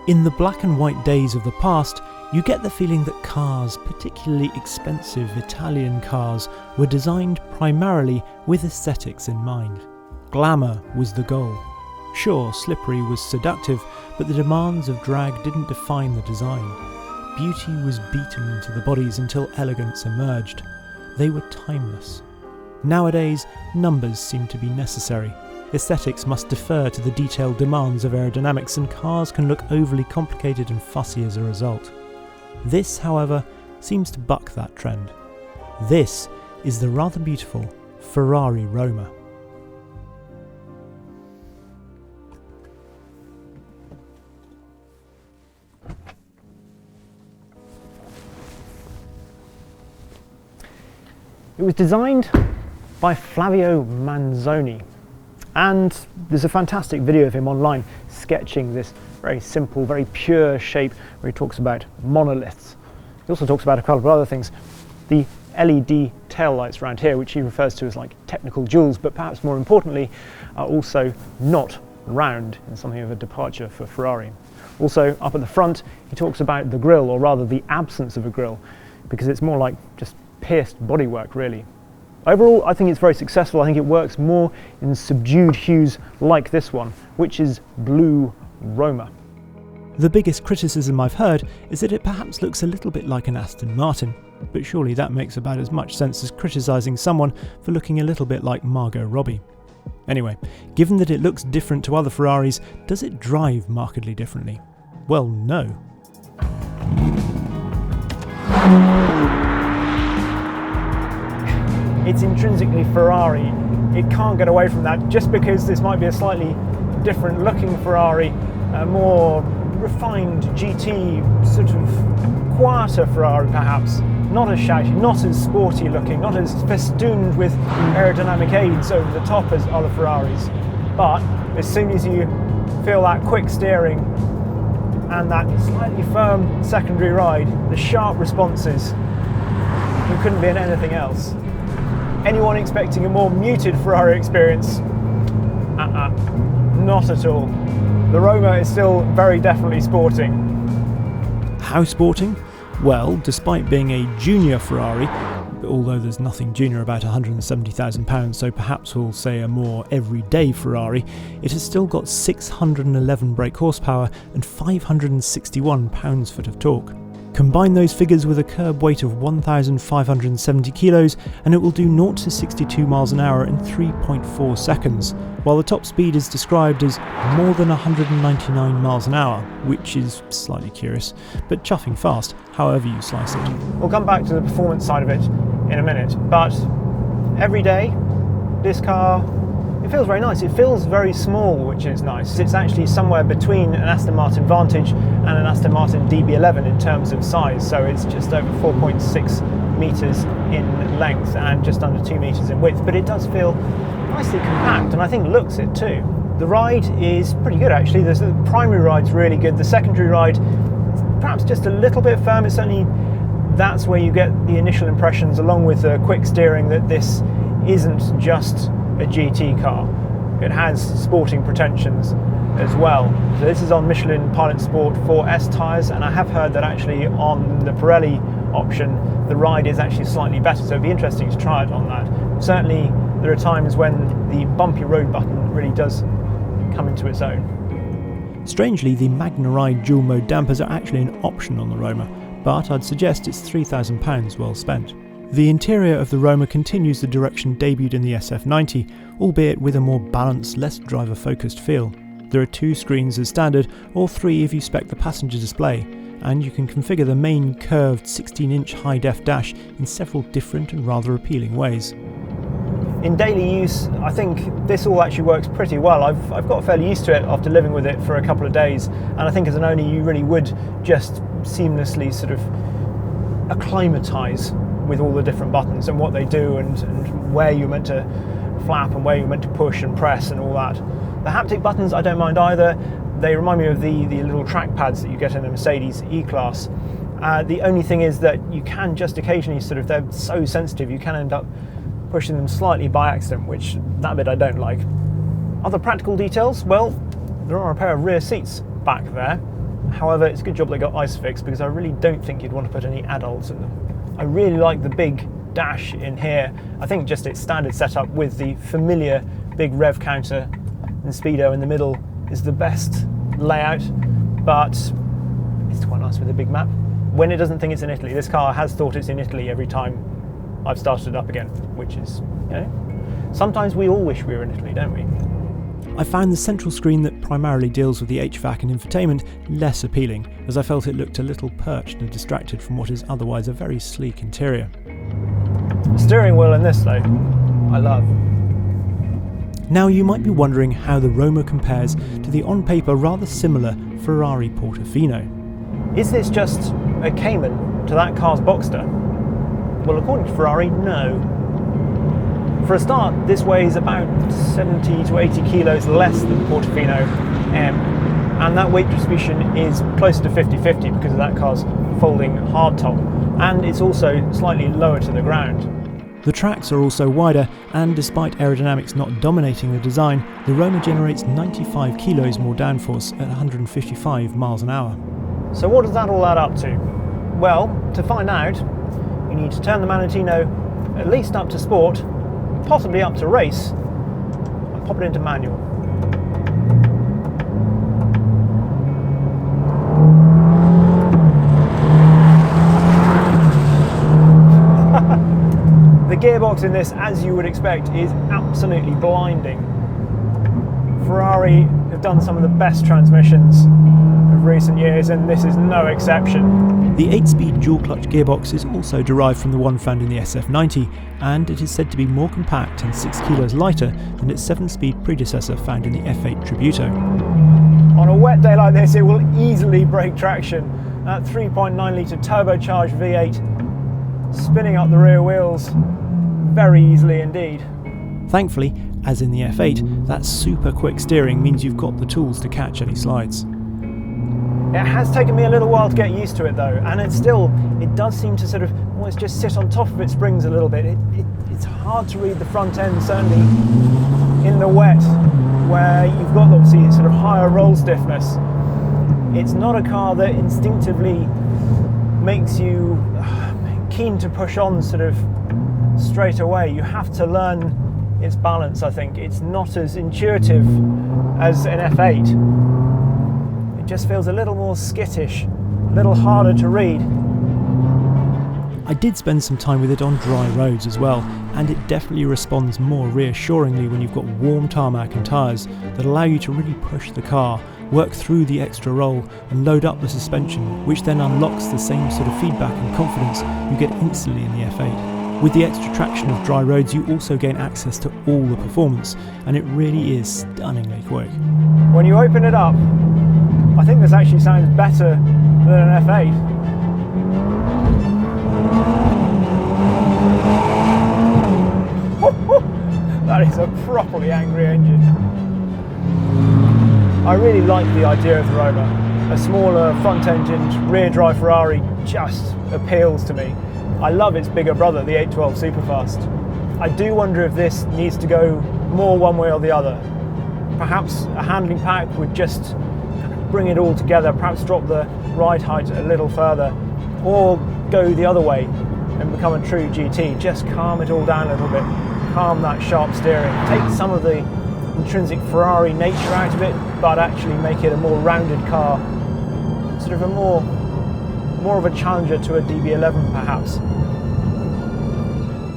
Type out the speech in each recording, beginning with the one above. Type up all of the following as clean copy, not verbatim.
In the black and white days of the past, you get the feeling that cars, particularly expensive Italian cars, were designed primarily with aesthetics in mind. Glamour was the goal. Sure, slippery was seductive, but the demands of drag didn't define the design. Beauty was beaten into the bodies until elegance emerged. They were timeless. Nowadays, numbers seem to be necessary. Aesthetics must defer to the detailed demands of aerodynamics, and cars can look overly complicated and fussy as a result. This, however, seems to buck that trend. This is the rather beautiful Ferrari Roma. It was designed by Flavio Manzoni, and there's a fantastic video of him online sketching this very simple, very pure shape where he talks about monoliths. He also talks about a couple of other things. The LED tail lights around here, which he refers to as like technical jewels, but perhaps more importantly, are also not round, in something of a departure for Ferrari. Also, up at the front, he talks about the grille, or rather the absence of a grille, because it's more like just pierced bodywork, really. Overall, I think it's very successful. I think it works more in subdued hues like this one, which is Blue Roma. The biggest criticism I've heard is that it perhaps looks a little bit like an Aston Martin, but surely that makes about as much sense as criticising someone for looking a little bit like Margot Robbie. Anyway, given that it looks different to other Ferraris, does it drive markedly differently? Well, no. It's intrinsically Ferrari. It can't get away from that. Just because this might be a slightly different looking Ferrari, a more refined GT, sort of quieter Ferrari perhaps, not as shouty, not as sporty looking, not as festooned with aerodynamic aids over the top as other Ferraris. But as soon as you feel that quick steering and that slightly firm secondary ride, the sharp responses, you couldn't be in anything else. Anyone expecting a more muted Ferrari experience? Not at all. The Roma is still very definitely sporting. How sporting? Well, despite being a junior Ferrari, although there's nothing junior about £170,000, so perhaps we'll say a more everyday Ferrari, it has still got 611 brake horsepower and 561 pounds-foot of torque. Combine those figures with a curb weight of 1,570 kilos and it will do 0 to 62 miles an hour in 3.4 seconds, while the top speed is described as more than 199 miles an hour, which is slightly curious, but chuffing fast, however you slice it. We'll come back to the performance side of it in a minute, but every day, this car, it feels very nice. It feels very small, which is nice. It's actually somewhere between an Aston Martin Vantage and an Aston Martin DB11 in terms of size, so it's just over 4.6 metres in length and just under 2 metres in width, but it does feel nicely compact, and I think looks it too. The ride is pretty good actually. The primary ride's really good. The secondary ride, perhaps just a little bit firm. It's only that's where you get the initial impressions, along with the quick steering, that this isn't just a GT car. It has sporting pretensions as well. So this is on Michelin Pilot Sport 4S tyres, and I have heard that actually on the Pirelli option the ride is actually slightly better, so it'd be interesting to try it on that. Certainly there are times when the bumpy road button really does come into its own. Strangely, the Magna Ride dual mode dampers are actually an option on the Roma, but I'd suggest it's £3,000 well spent. The interior of the Roma continues the direction debuted in the SF90, albeit with a more balanced, less driver-focused feel. There are 2 screens as standard, or 3 if you spec the passenger display, and you can configure the main curved 16-inch high-def dash in several different and rather appealing ways. In daily use, I think this all actually works pretty well. I've got fairly used to it after living with it for a couple of days, and I think as an owner you really would just seamlessly sort of acclimatise with all the different buttons and what they do, and where you're meant to flap and where you're meant to push and press and all that. The haptic buttons I don't mind either. They remind me of the little track pads that you get in a Mercedes E-Class. The only thing is that you can just occasionally they're so sensitive, you can end up pushing them slightly by accident, which that bit I don't like. Other practical details, well, there are a pair of rear seats back there, However, it's a good job they got ISOFIX, because I really don't think you'd want to put any adults in them. I really like the big dash in here. I think just its standard setup with the familiar big rev counter and speedo in the middle is the best layout, but it's quite nice with a big map. When it doesn't think it's in Italy, this car has thought it's in Italy every time I've started it up again, which is, you know, sometimes we all wish we were in Italy, don't we? I found the central screen that primarily deals with the HVAC and infotainment less appealing, as I felt it looked a little perched and distracted from what is otherwise a very sleek interior. The steering wheel in this, though, I love. Now you might be wondering how the Roma compares to the on paper rather similar Ferrari Portofino. Is this just a Cayman to that car's Boxster? Well, according to Ferrari, no. For a start, this weighs about 70 to 80 kilos less than the Portofino M, and that weight distribution is closer to 50-50 because of that car's folding hardtop, and it's also slightly lower to the ground. The tracks are also wider, and despite aerodynamics not dominating the design, the Roma generates 95 kilos more downforce at 155 miles an hour. So what does that all add up to? Well, to find out, you need to turn the Manantino at least up to sport, possibly up to race, and pop it into manual. The gearbox in this, as you would expect, is absolutely blinding. Ferrari have done some of the best transmissions of recent years, and this is no exception. The 8-speed dual-clutch gearbox is also derived from the one found in the SF90, and it is said to be more compact and 6 kilos lighter than its 7-speed predecessor found in the F8 Tributo. On a wet day like this, it will easily break traction. That 3.9 litre turbocharged V8 spinning up the rear wheels very easily indeed. Thankfully, as in the F8, that super quick steering means you've got the tools to catch any slides. It has taken me a little while to get used to it though, and it does seem to sort of almost just sit on top of its springs a little bit. It's hard to read the front end, certainly in the wet, where you've got obviously sort of higher roll stiffness. It's not a car that instinctively makes you keen to push on sort of straight away. You have to learn its balance, I think. It's not as intuitive as an F8. It just feels a little more skittish, a little harder to read. I did spend some time with it on dry roads as well, and it definitely responds more reassuringly when you've got warm tarmac and tyres that allow you to really push the car, work through the extra roll and load up the suspension, which then unlocks the same sort of feedback and confidence you get instantly in the F8. With the extra traction of dry roads, you also gain access to all the performance, and it really is stunningly quick. When you open it up, I think this actually sounds better than an F8. That is a properly angry engine. I really like the idea of the Roma. A smaller front-engined rear-drive Ferrari just appeals to me. I love its bigger brother, the 812 Superfast. I do wonder if this needs to go more one way or the other. Perhaps a handling pack would just bring it all together, perhaps drop the ride height a little further, or go the other way and become a true GT. Just calm it all down a little bit, calm that sharp steering, take some of the intrinsic Ferrari nature out of it, but actually make it a more rounded car, sort of a more of a challenger to a DB11 perhaps.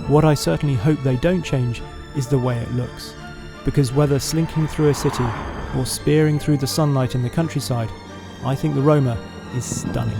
What I certainly hope they don't change is the way it looks, because whether slinking through a city or spearing through the sunlight in the countryside, I think the Roma is stunning.